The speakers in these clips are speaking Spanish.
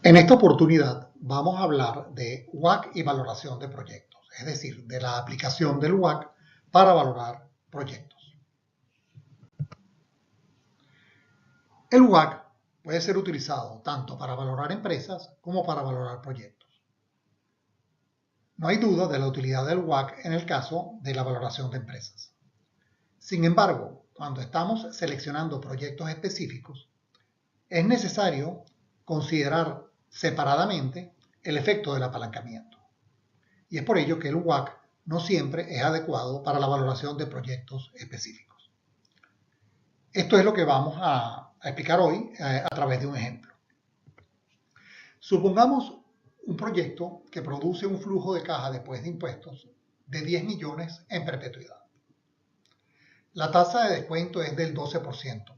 En esta oportunidad vamos a hablar de WACC y valoración de proyectos, es decir, de la aplicación del WACC para valorar proyectos. El WACC puede ser utilizado tanto para valorar empresas como para valorar proyectos. No hay duda de la utilidad del WACC en el caso de la valoración de empresas. Sin embargo, cuando estamos seleccionando proyectos específicos, es necesario considerar separadamente el efecto del apalancamiento. Y es por ello que el WACC no siempre es adecuado para la valoración de proyectos específicos. Esto es lo que vamos a explicar hoy a través de un ejemplo. Supongamos un proyecto que produce un flujo de caja después de impuestos de 10 millones en perpetuidad. La tasa de descuento es del 12%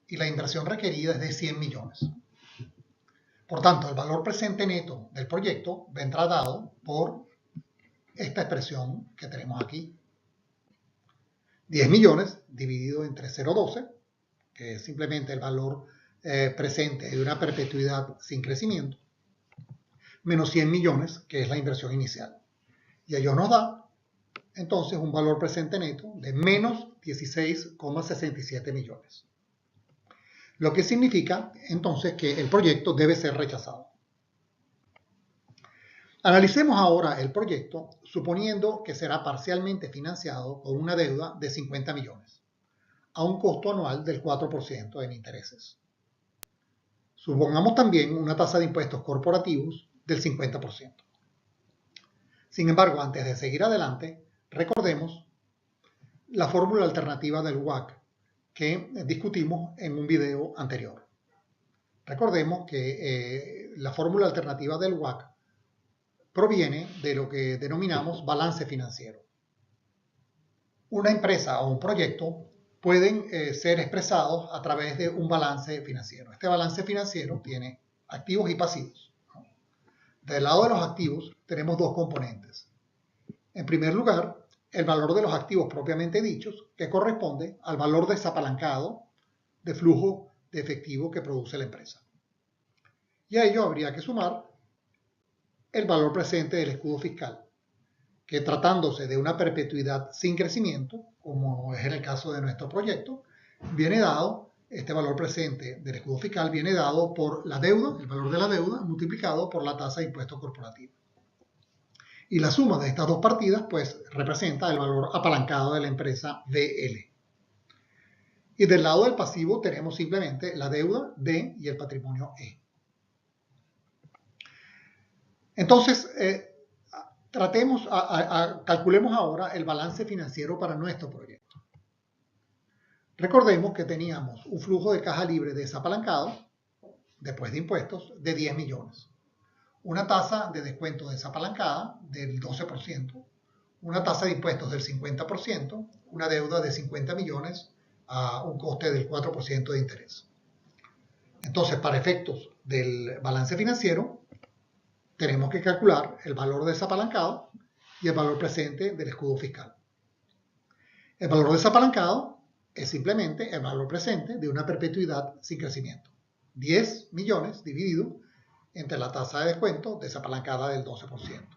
y la inversión requerida es de 100 millones. Por tanto, el valor presente neto del proyecto vendrá dado por esta expresión que tenemos aquí. 10 millones dividido entre 0,12, que es simplemente el valor presente de una perpetuidad sin crecimiento, menos 100 millones, que es la inversión inicial. Y ello nos da, entonces, un valor presente neto de menos 16,67 millones. Lo que significa, entonces, que el proyecto debe ser rechazado. Analicemos ahora el proyecto suponiendo que será parcialmente financiado con una deuda de 50 millones, a un costo anual del 4% en intereses. Supongamos también una tasa de impuestos corporativos del 50%. Sin embargo, antes de seguir adelante, recordemos la fórmula alternativa del WACC que discutimos en un video anterior. Recordemos que la fórmula alternativa del WACC proviene de lo que denominamos balance financiero. Una empresa o un proyecto pueden ser expresados a través de un balance financiero. Este balance financiero tiene activos y pasivos. Del lado de los activos tenemos dos componentes. En primer lugar, el valor de los activos propiamente dichos, que corresponde al valor desapalancado de flujo de efectivo que produce la empresa. Y a ello habría que sumar el valor presente del escudo fiscal, que tratándose de una perpetuidad sin crecimiento, como es en el caso de nuestro proyecto, viene dado, este valor presente del escudo fiscal viene dado por la deuda, el valor de la deuda, multiplicado por la tasa de impuesto corporativo. Y la suma de estas dos partidas, pues, representa el valor apalancado de la empresa VL. Y del lado del pasivo tenemos simplemente la deuda D y el patrimonio E. Entonces, calculemos ahora el balance financiero para nuestro proyecto. Recordemos que teníamos un flujo de caja libre desapalancado, después de impuestos, de 10 millones. Una tasa de descuento desapalancada del 12%, una tasa de impuestos del 50%, una deuda de 50 millones a un coste del 4% de interés. Entonces, para efectos del balance financiero, tenemos que calcular el valor desapalancado y el valor presente del escudo fiscal. El valor desapalancado es simplemente el valor presente de una perpetuidad sin crecimiento. 10 millones dividido entre la tasa de descuento desapalancada del 12%.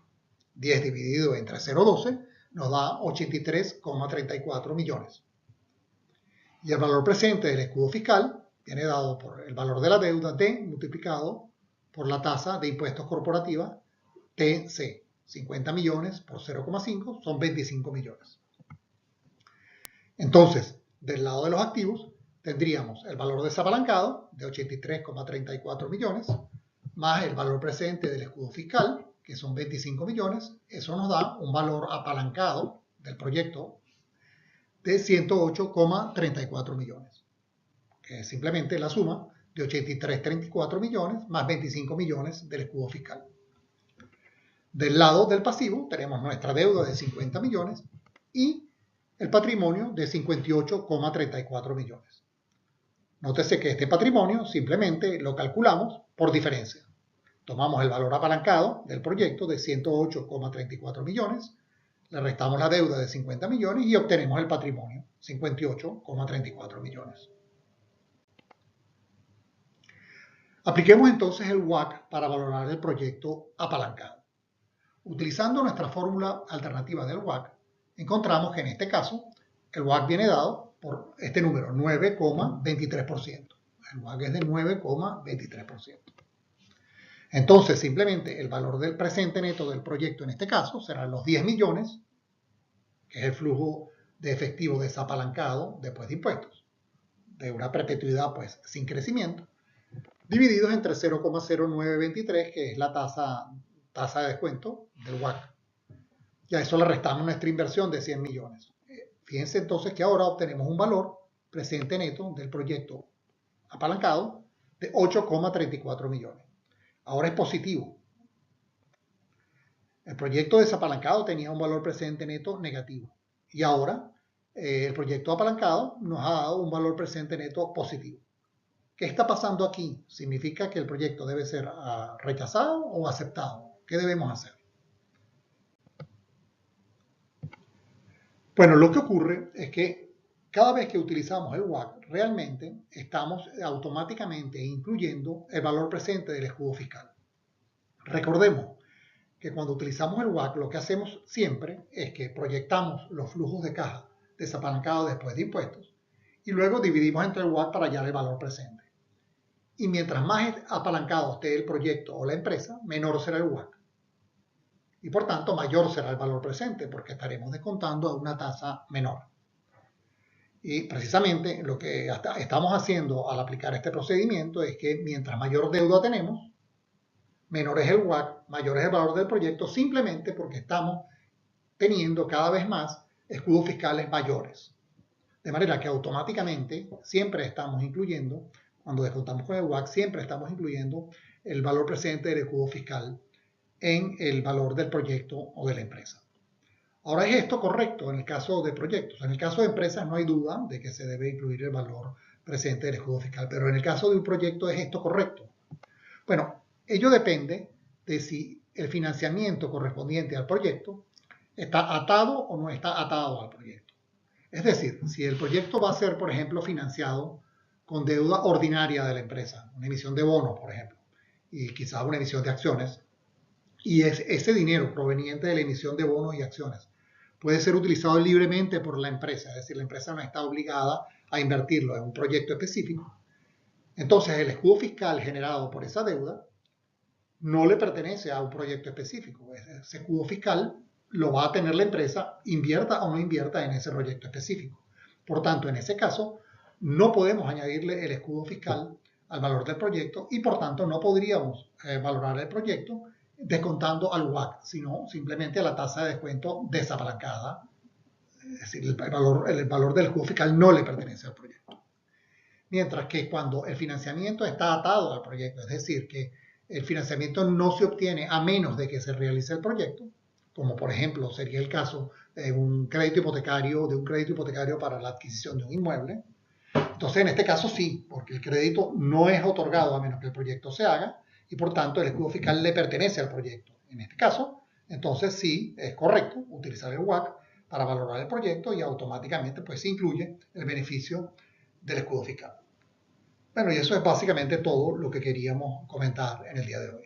10 dividido entre 0,12 nos da 83,34 millones. Y el valor presente del escudo fiscal viene dado por el valor de la deuda D multiplicado por la tasa de impuestos corporativa TC. 50 millones por 0,5 son 25 millones. Entonces, del lado de los activos tendríamos el valor desapalancado de 83,34 millones más el valor presente del escudo fiscal, que son 25 millones. Eso nos da un valor apalancado del proyecto de 108,34 millones, que es simplemente la suma de 83,34 millones más 25 millones del escudo fiscal. Del lado del pasivo tenemos nuestra deuda de 50 millones y el patrimonio de 58,34 millones. Nótese que este patrimonio simplemente lo calculamos por diferencia. Tomamos el valor apalancado del proyecto de 108,34 millones, le restamos la deuda de 50 millones y obtenemos el patrimonio, 58,34 millones. Apliquemos entonces el WACC para valorar el proyecto apalancado. Utilizando nuestra fórmula alternativa del WACC, encontramos que en este caso el WACC viene dado por este número, 9,23%. El WACC es de 9,23%. Entonces, simplemente el valor del presente neto del proyecto en este caso serán los 10 millones, que es el flujo de efectivo desapalancado después de impuestos, de una perpetuidad pues sin crecimiento, divididos entre 0,0923, que es la tasa de descuento del WACC. Y a eso le restamos nuestra inversión de 100 millones. Fíjense entonces que ahora obtenemos un valor presente neto del proyecto apalancado de 8,34 millones. Ahora es positivo. El proyecto desapalancado tenía un valor presente neto negativo. Y ahora el proyecto apalancado nos ha dado un valor presente neto positivo. ¿Qué está pasando aquí? ¿Significa que el proyecto debe ser rechazado o aceptado? ¿Qué debemos hacer? Bueno, lo que ocurre es que cada vez que utilizamos el WACC, realmente estamos automáticamente incluyendo el valor presente del escudo fiscal. Recordemos que cuando utilizamos el WACC, lo que hacemos siempre es que proyectamos los flujos de caja desapalancados después de impuestos y luego dividimos entre el WACC para hallar el valor presente. Y mientras más apalancado esté el proyecto o la empresa, menor será el WACC. Y por tanto, mayor será el valor presente porque estaremos descontando a una tasa menor. Y precisamente lo que estamos haciendo al aplicar este procedimiento es que mientras mayor deuda tenemos, menor es el WACC, mayor es el valor del proyecto, simplemente porque estamos teniendo cada vez más escudos fiscales mayores. De manera que automáticamente siempre estamos incluyendo, cuando descontamos con el WACC, siempre estamos incluyendo el valor presente del escudo fiscal en el valor del proyecto o de la empresa. Ahora, ¿es esto correcto en el caso de proyectos? En el caso de empresas no hay duda de que se debe incluir el valor presente del escudo fiscal, pero en el caso de un proyecto, ¿es esto correcto? Bueno, ello depende de si el financiamiento correspondiente al proyecto está atado o no está atado al proyecto. Es decir, si el proyecto va a ser, por ejemplo, financiado con deuda ordinaria de la empresa, una emisión de bonos, por ejemplo, y quizás una emisión de acciones, y ese dinero proveniente de la emisión de bonos y acciones puede ser utilizado libremente por la empresa, es decir, la empresa no está obligada a invertirlo en un proyecto específico. Entonces, el escudo fiscal generado por esa deuda no le pertenece a un proyecto específico. Ese escudo fiscal lo va a tener la empresa, invierta o no invierta en ese proyecto específico. Por tanto, en ese caso, no podemos añadirle el escudo fiscal al valor del proyecto y por tanto no podríamos valorar el proyecto descontando al WACC, sino simplemente a la tasa de descuento desapalancada. Es decir, el valor del escudo fiscal no le pertenece al proyecto. Mientras que cuando el financiamiento está atado al proyecto, es decir, que el financiamiento no se obtiene a menos de que se realice el proyecto, como por ejemplo sería el caso de un crédito hipotecario para la adquisición de un inmueble. Entonces, en este caso sí, porque el crédito no es otorgado a menos que el proyecto se haga y por tanto el escudo fiscal le pertenece al proyecto. En este caso, entonces sí es correcto utilizar el WACC para valorar el proyecto y automáticamente pues se incluye el beneficio del escudo fiscal. Bueno, y eso es básicamente todo lo que queríamos comentar en el día de hoy.